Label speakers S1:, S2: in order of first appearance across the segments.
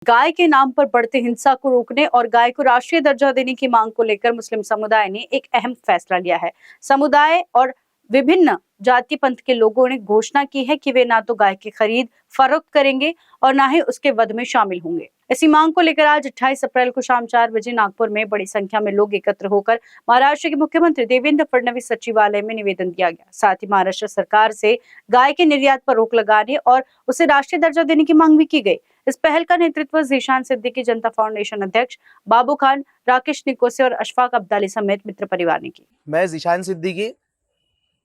S1: गाय के नाम पर बढ़ते हिंसा को रोकने और गाय को राष्ट्रीय दर्जा देने की मांग को लेकर मुस्लिम समुदाय ने एक अहम फैसला लिया है। समुदाय और विभिन्न जाति पंथ के लोगों ने घोषणा की है कि वे ना तो गाय की खरीद फरोख्त करेंगे और ना ही उसके वध में शामिल होंगे। इसी मांग को लेकर आज 28 अप्रैल को शाम 4 बजे नागपुर में बड़ी संख्या में लोग एकत्र होकर महाराष्ट्र के मुख्यमंत्री देवेंद्र फडणवीस सचिवालय में निवेदन दिया गया। साथ ही महाराष्ट्र सरकार से गाय के निर्यात पर रोक लगाने और उसे राष्ट्रीय दर्जा देने की मांग भी की गई। इस पहल का नेतृत्व जीशान सिद्दीकी जनता फाउंडेशन अध्यक्ष बाबू खान, राकेश निकोसे और अशफाक अब्दाली समेत मित्र परिवार ने की।
S2: मैं जीशान सिद्दीकी,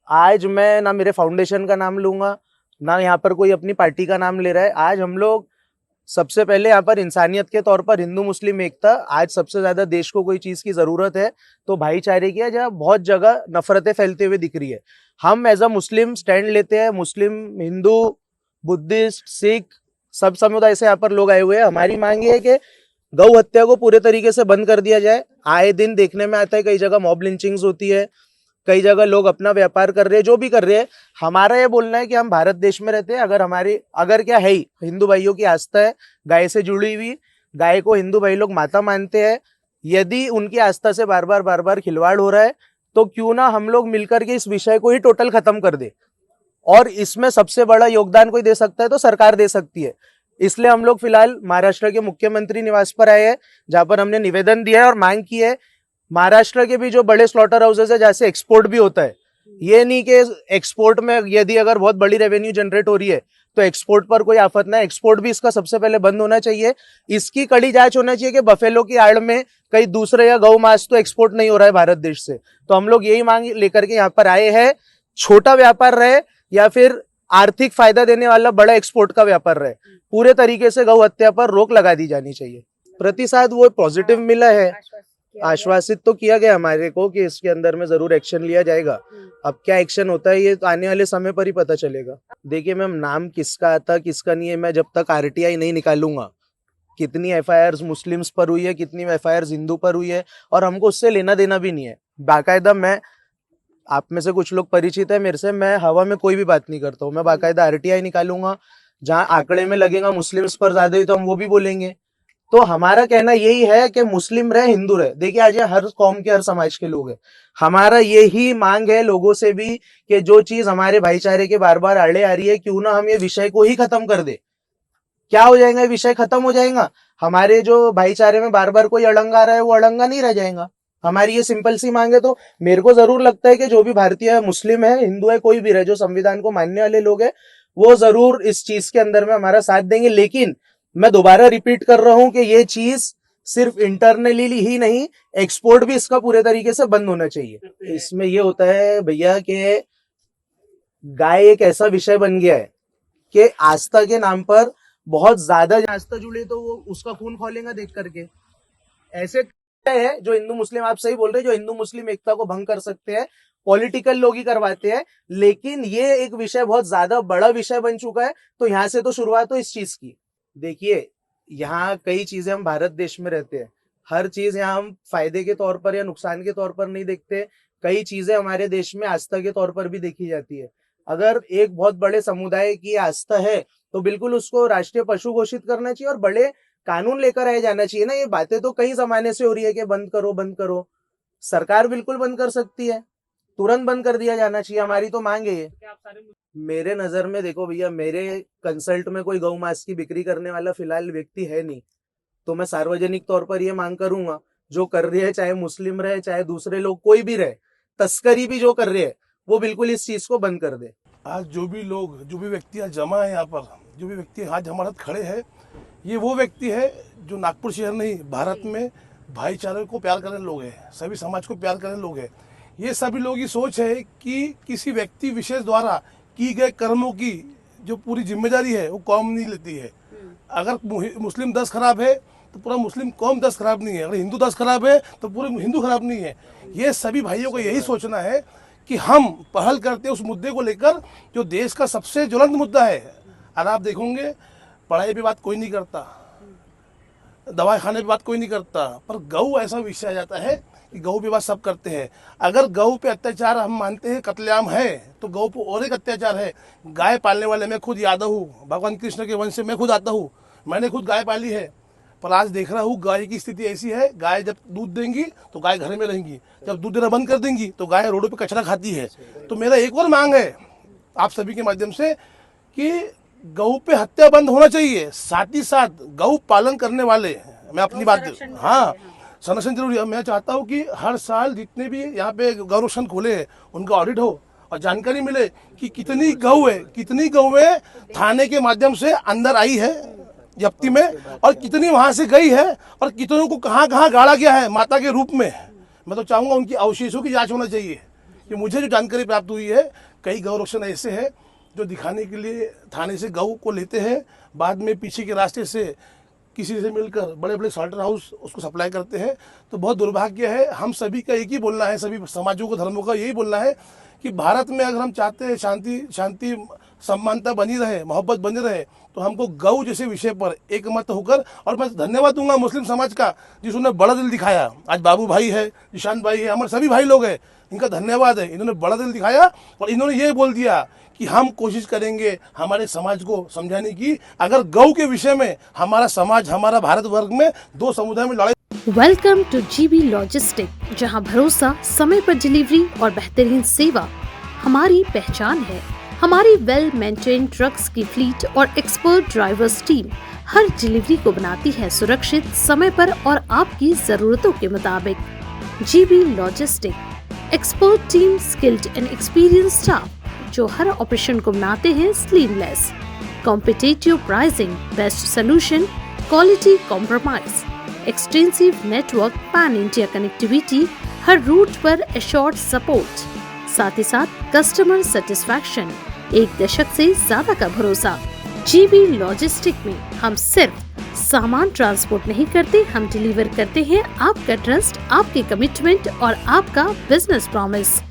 S2: आज मैं ना मेरे फाउंडेशन का नाम लूंगा ना यहाँ पर कोई अपनी पार्टी का नाम ले रहा है। आज हम लोग सबसे पहले यहाँ पर इंसानियत के तौर पर हिंदू मुस्लिम एकता, आज सबसे ज्यादा देश को कोई चीज की जरूरत है तो भाईचारे की है, जहाँ बहुत जगह नफरतें फैलते हुए दिख रही है। हम एज अ मुस्लिम स्टैंड लेते हैं। मुस्लिम, हिंदू, बुद्धिस्ट, सिख सब समुदाय से यहाँ पर लोग आए हुए हैं। हमारी मांग ये है कि गौ हत्या को पूरे तरीके से बंद कर दिया जाए। आए दिन देखने में आता है कई जगह मॉब लिंचिंग्स होती है, कई जगह लोग अपना व्यापार कर रहे हैं, जो भी कर रहे हैं। हमारा ये बोलना है कि हम भारत देश में रहते हैं। अगर क्या है ही हिंदू भाइयों की आस्था है गाय से जुड़ी हुई, गाय को हिंदू भाई लोग माता मानते हैं। यदि उनकी आस्था से बार बार खिलवाड़ हो रहा है तो क्यों ना हम लोग मिलकर के इस विषय को ही टोटल खत्म कर दे। और इसमें सबसे बड़ा योगदान कोई दे सकता है तो सरकार दे सकती है। इसलिए हम लोग फिलहाल महाराष्ट्र के मुख्यमंत्री निवास पर आए हैं, जहां पर हमने निवेदन दिया है और मांग की है। महाराष्ट्र के भी जो बड़े स्लॉटर हाउसेज है, जहाँ से एक्सपोर्ट भी होता है, ये नहीं कि एक्सपोर्ट में यदि अगर बहुत बड़ी रेवेन्यू जनरेट हो रही है तो एक्सपोर्ट पर कोई आफत ना है, एक्सपोर्ट भी इसका सबसे पहले बंद होना चाहिए। इसकी कड़ी जांच होना चाहिए कि बफेलो की आड़ में कई दूसरे या गौ मांस तो एक्सपोर्ट नहीं हो रहा है भारत देश से। तो हम लोग यही मांग लेकर के यहाँ पर आए हैं। छोटा व्यापार रहे या फिर आर्थिक फायदा देने वाला बड़ा एक्सपोर्ट का व्यापार रहे, पूरे तरीके से गौ हत्या पर रोक लगा दी जानी चाहिए। प्रतिसाद वो पॉजिटिव मिला है, आश्वासित तो किया गया हमारे को कि इसके अंदर में जरूर एक्शन लिया जाएगा। अब क्या एक्शन होता है ये तो आने वाले समय पर ही पता चलेगा। देखिए मैम, नाम किसका आता किसका नहीं है, मैं जब तक आरटीआई नहीं निकालूंगा, कितनी एफआईआर मुस्लिम्स पर हुई है, कितनी एफआईआर हिंदू पर हुई है, और हमको उससे लेना देना भी नहीं है। बाकायदा मैं, आप में से कुछ लोग परिचित है मेरे से, मैं हवा में कोई भी बात नहीं करता हूँ। मैं बाकायदा आरटीआई निकालूंगा, जहाँ आंकड़े में लगेगा मुस्लिम्स पर ज्यादा ही तो हम वो भी बोलेंगे। तो हमारा कहना यही है कि मुस्लिम रहे हिंदू रहे, देखिए आज हर कौम के हर समाज के लोग हैं। हमारा यही मांग है लोगों से भी कि जो चीज हमारे भाईचारे के बार बार आड़े आ रही है, क्यों ना हम ये विषय को ही खत्म कर दे। क्या हो जाएगा, ये विषय खत्म हो जाएगा, हमारे जो भाईचारे में बार बार कोई अड़ंगा रहा है वो अड़ंगा नहीं रह जाएगा। हमारी ये सिंपल सी मांग है। तो मेरे को जरूर लगता है कि जो भी भारतीय मुस्लिम है, हिंदू है, कोई भी रहे, जो संविधान को मानने वाले लोग हैं, वो जरूर इस चीज के अंदर में हमारा साथ देंगे। लेकिन मैं दोबारा रिपीट कर रहा हूं कि ये चीज सिर्फ इंटरनली ही नहीं, एक्सपोर्ट भी इसका पूरे तरीके से बंद होना चाहिए। इसमें ये होता है भैया कि गाय एक ऐसा विषय बन गया है कि आस्था के नाम पर बहुत ज्यादा आस्था जुड़े तो वो उसका खून खोलेगा देख करके। ऐसे है जो हिंदू मुस्लिम, आप सही बोल रहे हैं, जो हिंदू मुस्लिम एकता को भंग कर सकते हैं, पॉलिटिकल लोग ही करवाते हैं। लेकिन ये एक विषय बहुत ज्यादा बड़ा विषय बन चुका है, तो यहां से तो शुरुआत हो इस चीज की। देखिए यहाँ कई चीजें, हम भारत देश में रहते हैं, हर चीज यहाँ हम फायदे के तौर पर या नुकसान के तौर पर नहीं देखते। कई चीजें हमारे देश में आस्था के तौर पर भी देखी जाती है। अगर एक बहुत बड़े समुदाय की आस्था है तो बिल्कुल उसको राष्ट्रीय पशु घोषित करना चाहिए और बड़े कानून लेकर आए जाना चाहिए ना। ये बातें तो कई जमाने से हो रही है कि बंद करो बंद करो, सरकार बिल्कुल बंद कर सकती है, तुरंत बंद कर दिया जाना चाहिए। हमारी तो मांग है ये। मेरे नजर में देखो भैया, मेरे कंसल्ट में कोई गौ मांस की बिक्री करने वाला फिलहाल व्यक्ति है नहीं, तो मैं सार्वजनिक तौर पर ये मांग करूंगा, जो कर रहे हैं, चाहे मुस्लिम रहे चाहे दूसरे लोग कोई भी रहे, तस्करी भी जो कर रहे हैं वो बिल्कुल इस चीज को बंद कर दे।
S3: आज जो भी लोग, जो भी व्यक्ति आज जमा है यहाँ पर, जो भी व्यक्ति आज हमारे साथ खड़े हैं, ये वो व्यक्ति है जो नागपुर शहर नहीं, भारत में भाईचारे को प्यार करने लोग हैं, सभी समाज को प्यार करने लोग हैं। ये सभी लोगों की सोच है कि किसी व्यक्ति विशेष द्वारा की गए कर्मों की जो पूरी जिम्मेदारी है वो कौम नहीं लेती है। अगर मुस्लिम 10 खराब है तो पूरा मुस्लिम कौम 10 खराब नहीं है, अगर हिंदू 10 खराब है तो पूरे हिंदू खराब नहीं है। ये सभी भाइयों को यही सोचना है कि हम पहल करते हैं उस मुद्दे को लेकर जो देश का सबसे ज्वलंत मुद्दा है। और आप देखोगे पढ़ाई पे बात कोई नहीं करता, दवाई खाने पे बात कोई नहीं करता, पर गऊ ऐसा विषय आ जाता है कि गऊ पे बात सब करते हैं। अगर गऊ पे अत्याचार हम मानते हैं कत्लेआम है, तो गऊ पे और एक अत्याचार है। गाय पालने वाले मैं खुद यादव हूँ, भगवान कृष्ण के वंश से मैं खुद आता हूँ, मैंने खुद गाय पाली है। पर आज देख रहा हूँ गाय की स्थिति ऐसी है, गाय जब दूध देंगी तो गाय घर में रहेंगी, जब दूध देना बंद कर देंगी तो गाय रोडों पे कचरा खाती है। तो मेरा एक और मांग है आप सभी के माध्यम से कि गऊ पे हत्या बंद होना चाहिए, साथ ही साथ गऊ पालन करने वाले, मैं अपनी बात, हाँ संरक्षण जरूरी है। मैं चाहता हूँ कि हर साल जितने भी यहाँ पे गौरक्षण खोले हैं उनका ऑडिट हो और जानकारी मिले कि कितनी गऊ है थाने के माध्यम से अंदर आई है जब्ती में, और कितनी वहां से गई है, और कितनों को कहाँ कहाँ गाड़ा गया है माता के रूप में। मैं तो चाहूंगा उनकी अवशेषों की जांच होना चाहिए। कि मुझे जो जानकारी प्राप्त हुई है, कई गौरक्षण ऐसे हैं जो दिखाने के लिए थाने से गऊ को लेते हैं, बाद में पीछे के रास्ते से किसी से मिलकर बड़े बड़े स्लॉटर हाउस उसको सप्लाई करते हैं। तो बहुत दुर्भाग्य है। हम सभी का एक ही बोलना है, सभी समाजों को, धर्मों का यही बोलना है कि भारत में अगर हम चाहते हैं शांति समानता बनी रहे, मोहब्बत बनी रहे, तो हमको गौ जैसे विषय पर एकमत होकर, और मैं धन्यवाद दूंगा मुस्लिम समाज का जिसने बड़ा दिल दिखाया। आज बाबू भाई है, निशांत भाई है, हमारे सभी भाई लोग हैं, इनका धन्यवाद है। इन्होंने बड़ा दिल दिखाया और इन्होंने ये बोल दिया कि हम कोशिश करेंगे हमारे समाज को समझाने की, अगर गौ के विषय में हमारा समाज, हमारा भारत वर्ग में दो समुदाय में लड़ाई।
S4: वेलकम टू जीबी लॉजिस्टिक, जहां भरोसा, समय पर डिलीवरी और बेहतरीन सेवा हमारी पहचान है। हमारी वेल मेंटेन ट्रक्स की फ्लीट और एक्सपर्ट ड्राइवर्स टीम हर डिलीवरी को बनाती है सुरक्षित, समय पर और आपकी जरूरतों के मुताबिक। GB logistic, expert team, skilled and experience staff जो हर ऑपरेशन को बनाते हैं seamless. Competitive pricing, best solution, quality compromise, extensive network, pan India connectivity, हर रूट पर एश्योर्ड सपोर्ट, साथ ही साथ कस्टमर सेटिस्फैक्शन, एक दशक से ज्यादा का भरोसा। जीबी लॉजिस्टिक में हम सिर्फ सामान ट्रांसपोर्ट नहीं करते, हम डिलीवर करते हैं आपका ट्रस्ट, आपके कमिटमेंट और आपका business promise.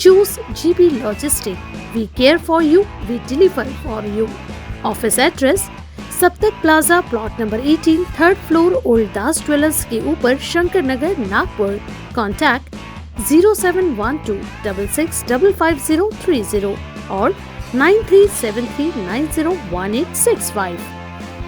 S4: Choose GB logistic, we care for you, we deliver for you. Office address Saptak plaza, plot number 18, third floor, old Das jewellers के ऊपर, शंकर नगर, नागपुर। कॉन्टैक्ट 071266555030 और 9373901865।